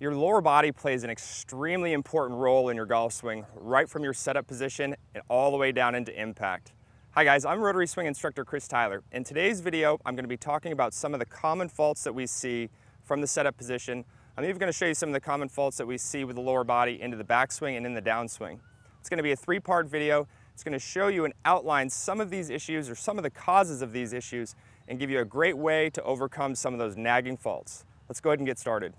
Your lower body plays an extremely important role in your golf swing, right from your setup position and all the way down into impact. Hi guys, I'm Rotary Swing Instructor Chris Tyler. In today's video, I'm going to be talking about some of the common faults that we see from the setup position. I'm even going to show you some of the common faults that we see with the lower body into the backswing and in the downswing. It's going to be a three-part video. It's going to show you and outline some of these issues or some of the causes of these issues and give you a great way to overcome some of those nagging faults. Let's go ahead and get started.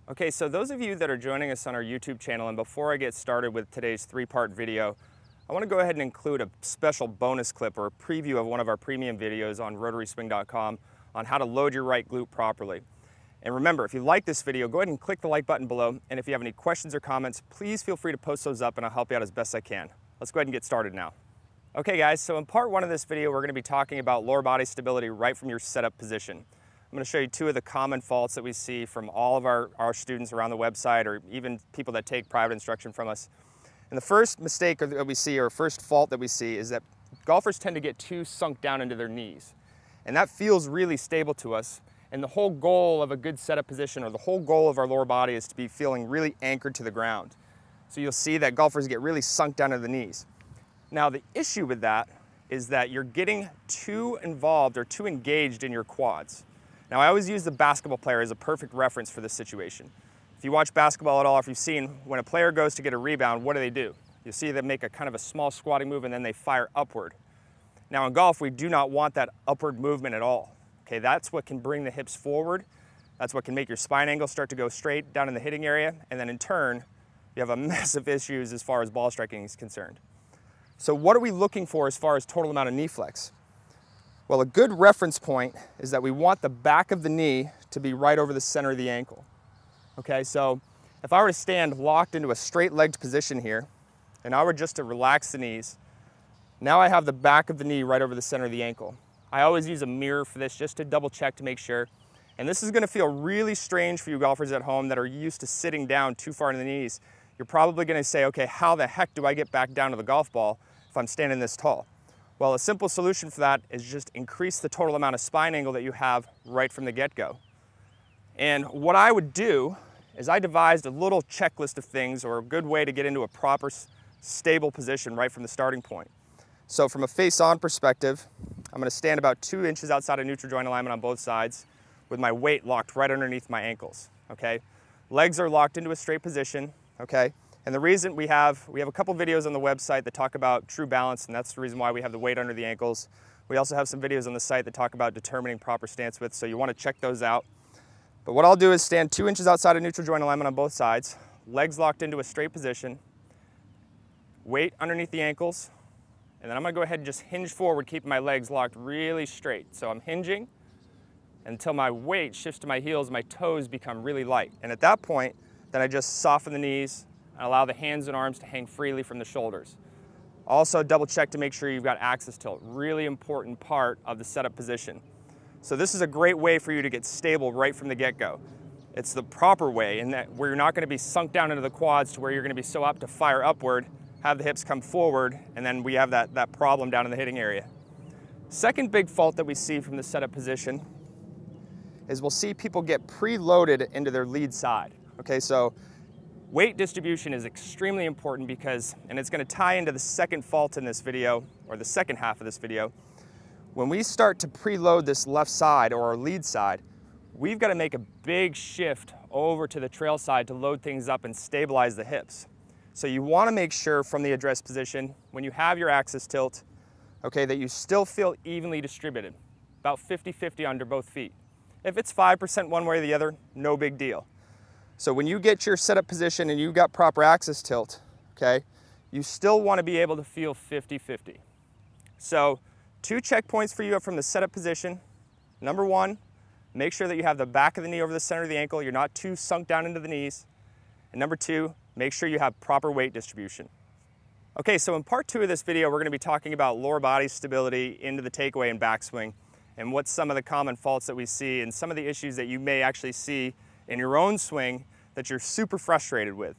Okay, so those of you that are joining us on our YouTube channel, and before I get started with today's three-part video, I want to go ahead and include a special bonus clip or a preview of one of our premium videos on RotarySwing.com on how to load your right glute properly. And remember, if you like this video, go ahead and click the like button below, and if you have any questions or comments, please feel free to post those up and I'll help you out as best I can. Let's go ahead and get started now. Okay guys, so in part one of this video, we're going to be talking about lower body stability right from your setup position. I'm going to show you two of the common faults that we see from all of our students around the website, or even people that take private instruction from us. And the first mistake that we see, or first fault that we see, is that golfers tend to get too sunk down into their knees. And that feels really stable to us. And the whole goal of a good setup position, or the whole goal of our lower body, is to be feeling really anchored to the ground. So you'll see that golfers get really sunk down to the knees. Now the issue with that is that you're getting too involved or too engaged in your quads. Now I always use the basketball player as a perfect reference for this situation. If you watch basketball at all, if you've seen when a player goes to get a rebound, what do? You'll see them make a kind of a small squatting move and then they fire upward. Now in golf, we do not want that upward movement at all. Okay, that's what can bring the hips forward. That's what can make your spine angle start to go straight down in the hitting area. And then in turn, you have a massive issues as far as ball striking is concerned. So what are we looking for as far as total amount of knee flex? Well, a good reference point is that we want the back of the knee to be right over the center of the ankle. Okay, so if I were to stand locked into a straight-legged position here, and I were just to relax the knees, now I have the back of the knee right over the center of the ankle. I always use a mirror for this just to double check to make sure. And this is going to feel really strange for you golfers at home that are used to sitting down too far in the knees. You're probably going to say, okay, how the heck do I get back down to the golf ball if I'm standing this tall? Well, a simple solution for that is just increase the total amount of spine angle that you have right from the get-go. And what I would do is I devised a little checklist of things, or a good way to get into a proper, stable position right from the starting point. So from a face-on perspective, I'm going to stand about 2 inches outside of neutral joint alignment on both sides with my weight locked right underneath my ankles, okay? Legs are locked into a straight position, okay? And the reason we have a couple videos on the website that talk about true balance, and that's the reason why we have the weight under the ankles. We also have some videos on the site that talk about determining proper stance width, so you want to check those out. But what I'll do is stand 2 inches outside of neutral joint alignment on both sides, legs locked into a straight position, weight underneath the ankles, and then I'm going to go ahead and just hinge forward, keeping my legs locked really straight. So I'm hinging until my weight shifts to my heels, my toes become really light. And at that point, then I just soften the knees and allow the hands and arms to hang freely from the shoulders. Also double check to make sure you've got axis tilt, really important part of the setup position. So this is a great way for you to get stable right from the get-go. It's the proper way in that where you're not going to be sunk down into the quads to where you're going to be so apt to fire upward, have the hips come forward, and then we have that problem down in the hitting area. Second big fault that we see from the setup position is we'll see people get preloaded into their lead side. Okay, so weight distribution is extremely important because, and it's going to tie into the second fault in this video, or the second half of this video, when we start to preload this left side or our lead side, we've got to make a big shift over to the trail side to load things up and stabilize the hips. So you want to make sure from the address position, when you have your axis tilt, okay, that you still feel evenly distributed, about 50-50 under both feet. If it's 5% one way or the other, no big deal. So when you get your setup position and you've got proper axis tilt, okay, you still want to be able to feel 50-50. So 2 checkpoints for you from the setup position. Number 1, make sure that you have the back of the knee over the center of the ankle. You're not too sunk down into the knees. And number 2, make sure you have proper weight distribution. Okay, so in part 2 of this video, we're going to be talking about lower body stability into the takeaway and backswing, and what's some of the common faults that we see and some of the issues that you may actually see in your own swing that you're super frustrated with.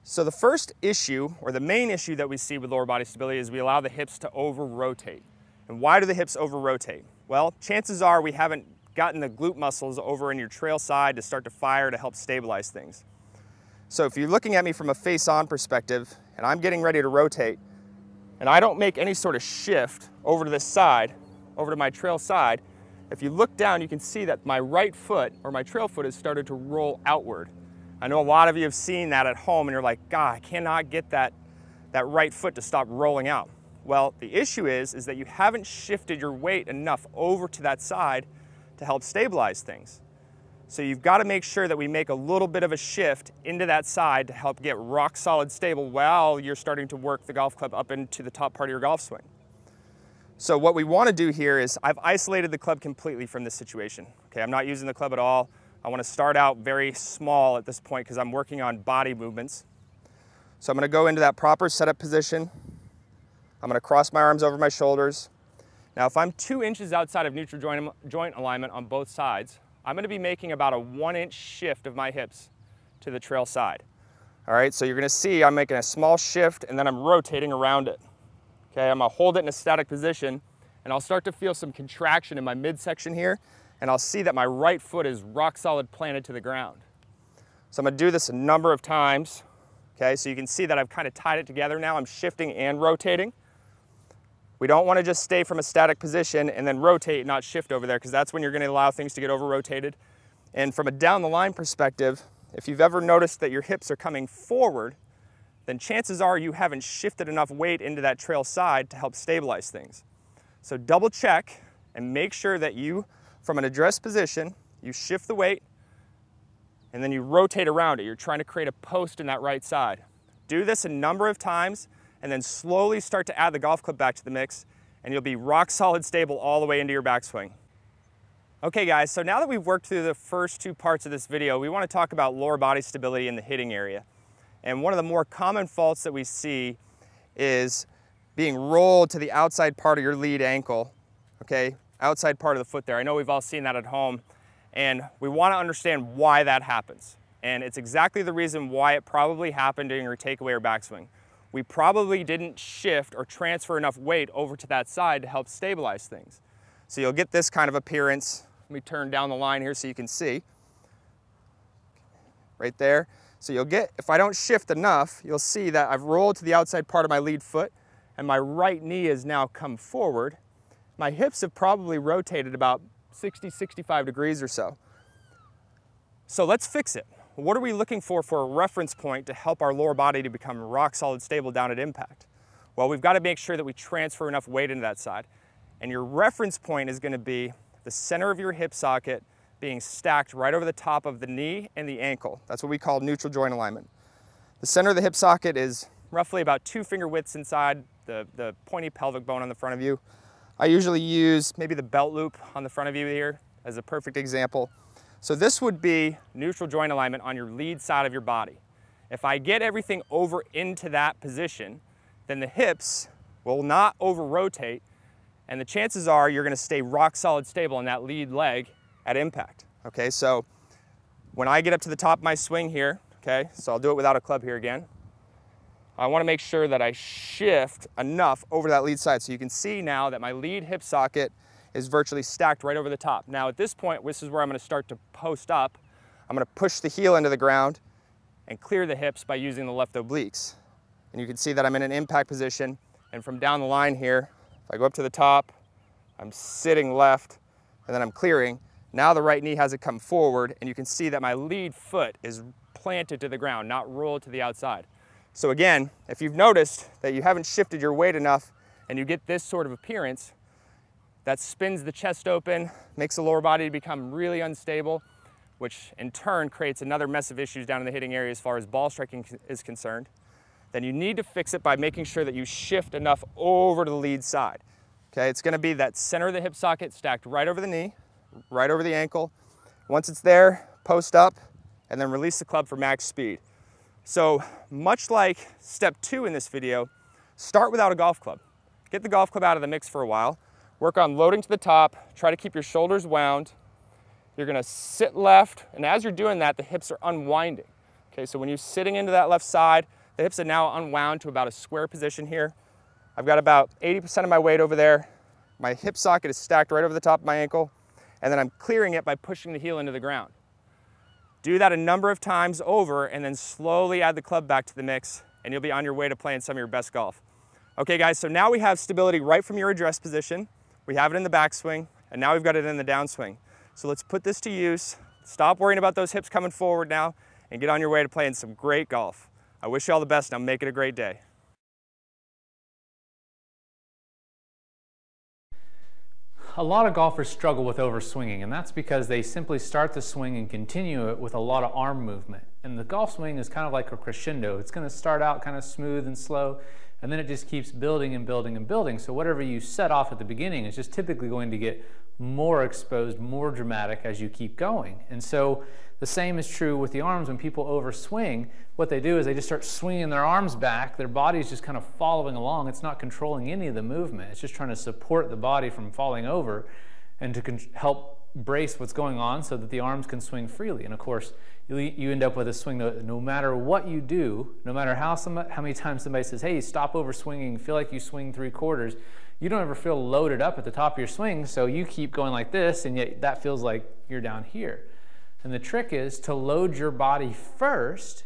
So the first issue, or the main issue that we see with lower body stability, is we allow the hips to over-rotate. And why do the hips over-rotate? Well, chances are we haven't gotten the glute muscles over in your trail side to start to fire to help stabilize things. So if you're looking at me from a face-on perspective and I'm getting ready to rotate and I don't make any sort of shift over to this side, over to my trail side, if you look down, you can see that my right foot or my trail foot has started to roll outward. I know a lot of you have seen that at home and you're like, God, I cannot get that right foot to stop rolling out. Well, the issue is that you haven't shifted your weight enough over to that side to help stabilize things. So you've got to make sure that we make a little bit of a shift into that side to help get rock solid stable while you're starting to work the golf club up into the top part of your golf swing. So what we want to do here is I've isolated the club completely from this situation. Okay, I'm not using the club at all. I want to start out very small at this point because I'm working on body movements. So I'm going to go into that proper setup position. I'm going to cross my arms over my shoulders. Now, if I'm 2 inches outside of neutral joint alignment on both sides, I'm going to be making about a 1-inch shift of my hips to the trail side. All right, so you're going to see I'm making a small shift and then I'm rotating around it. Okay, I'm going to hold it in a static position and I'll start to feel some contraction in my midsection here and I'll see that my right foot is rock solid planted to the ground. So I'm going to do this a number of times. Okay, so you can see that I've kind of tied it together now. I'm shifting and rotating. We don't want to just stay from a static position and then rotate, not shift over there, because that's when you're going to allow things to get over-rotated. And from a down the line perspective, if you've ever noticed that your hips are coming forward, then chances are you haven't shifted enough weight into that trail side to help stabilize things. So double check and make sure that you, from an addressed position, you shift the weight and then you rotate around it. You're trying to create a post in that right side. Do this a number of times and then slowly start to add the golf club back to the mix and you'll be rock solid stable all the way into your backswing. Okay guys, so now that we've worked through the first 2 parts of this video, we want to talk about lower body stability in the hitting area. And one of the more common faults that we see is being rolled to the outside part of your lead ankle, okay? Outside part of the foot there. I know we've all seen that at home and we want to understand why that happens. And it's exactly the reason why it probably happened during your takeaway or backswing. We probably didn't shift or transfer enough weight over to that side to help stabilize things. So you'll get this kind of appearance. Let me turn down the line here so you can see. Right there. So you'll get, if I don't shift enough, you'll see that I've rolled to the outside part of my lead foot and my right knee has now come forward. My hips have probably rotated about 60, 65 degrees or so. So let's fix it. What are we looking for a reference point to help our lower body to become rock solid stable down at impact? Well, we've got to make sure that we transfer enough weight into that side. And your reference point is going to be the center of your hip socket being stacked right over the top of the knee and the ankle. That's what we call neutral joint alignment. The center of the hip socket is roughly about 2 finger widths inside the pointy pelvic bone on the front of you. I usually use maybe the belt loop on the front of you here as a perfect example. So this would be neutral joint alignment on your lead side of your body. If I get everything over into that position, then the hips will not over-rotate, and the chances are you're going to stay rock solid stable in that lead leg at impact. Okay, so when I get up to the top of my swing here, okay, so I'll do it without a club here again. I want to make sure that I shift enough over that lead side. So you can see now that my lead hip socket is virtually stacked right over the top. Now at this point, this is where I'm going to start to post up. I'm going to push the heel into the ground and clear the hips by using the left obliques. And you can see that I'm in an impact position. And from down the line here, if I go up to the top, I'm sitting left and then I'm clearing. Now the right knee hasn't come forward and you can see that my lead foot is planted to the ground, not rolled to the outside. So again, if you've noticed that you haven't shifted your weight enough and you get this sort of appearance, that spins the chest open, makes the lower body become really unstable, which in turn creates another mess of issues down in the hitting area as far as ball striking is concerned. Then you need to fix it by making sure that you shift enough over to the lead side. Okay, it's gonna be that center of the hip socket stacked right over the knee, right over the ankle. Once it's there, post up, and then release the club for max speed. So much like step 2 in this video, start without a golf club. Get the golf club out of the mix for a while. Work on loading to the top. Try to keep your shoulders wound. You're gonna sit left, and as you're doing that, the hips are unwinding. Okay, so when you're sitting into that left side, the hips are now unwound to about a square position here. I've got about 80% of my weight over there. My hip socket is stacked right over the top of my ankle, and then I'm clearing it by pushing the heel into the ground. Do that a number of times over, and then slowly add the club back to the mix, and you'll be on your way to playing some of your best golf. Okay guys, so now we have stability right from your address position. We have it in the backswing, and now we've got it in the downswing. So let's put this to use. Stop worrying about those hips coming forward now, and get on your way to playing some great golf. I wish you all the best. Now make it a great day. A lot of golfers struggle with overswinging, and that's because they simply start the swing and continue it with a lot of arm movement. And the golf swing is kind of like a crescendo. It's going to start out kind of smooth and slow, and then it just keeps building and building and building. So whatever you set off at the beginning is just typically going to get more exposed, more dramatic as you keep going. And so the same is true with the arms. When people overswing, what they do is they just start swinging their arms back. Their body's just kind of following along. It's not controlling any of the movement. It's just trying to support the body from falling over and to help brace what's going on so that the arms can swing freely. And of course, you end up with a swing that no matter what you do, no matter how many times somebody says, hey, stop overswinging, feel like you swing 3/4, you don't ever feel loaded up at the top of your swing, so you keep going like this, and yet that feels like you're down here. And the trick is to load your body first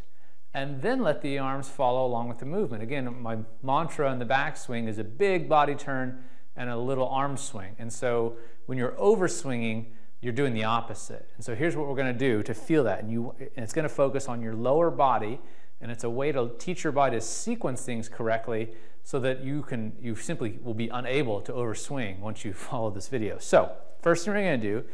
and then let the arms follow along with the movement. Again, my mantra in the backswing is a big body turn and a little arm swing. And so when you're overswinging, you're doing the opposite. And so here's what we're going to do to feel that. And it's going to focus on your lower body, and it's a way to teach your body to sequence things correctly so that you simply will be unable to overswing once you follow this video. So first thing we're going to do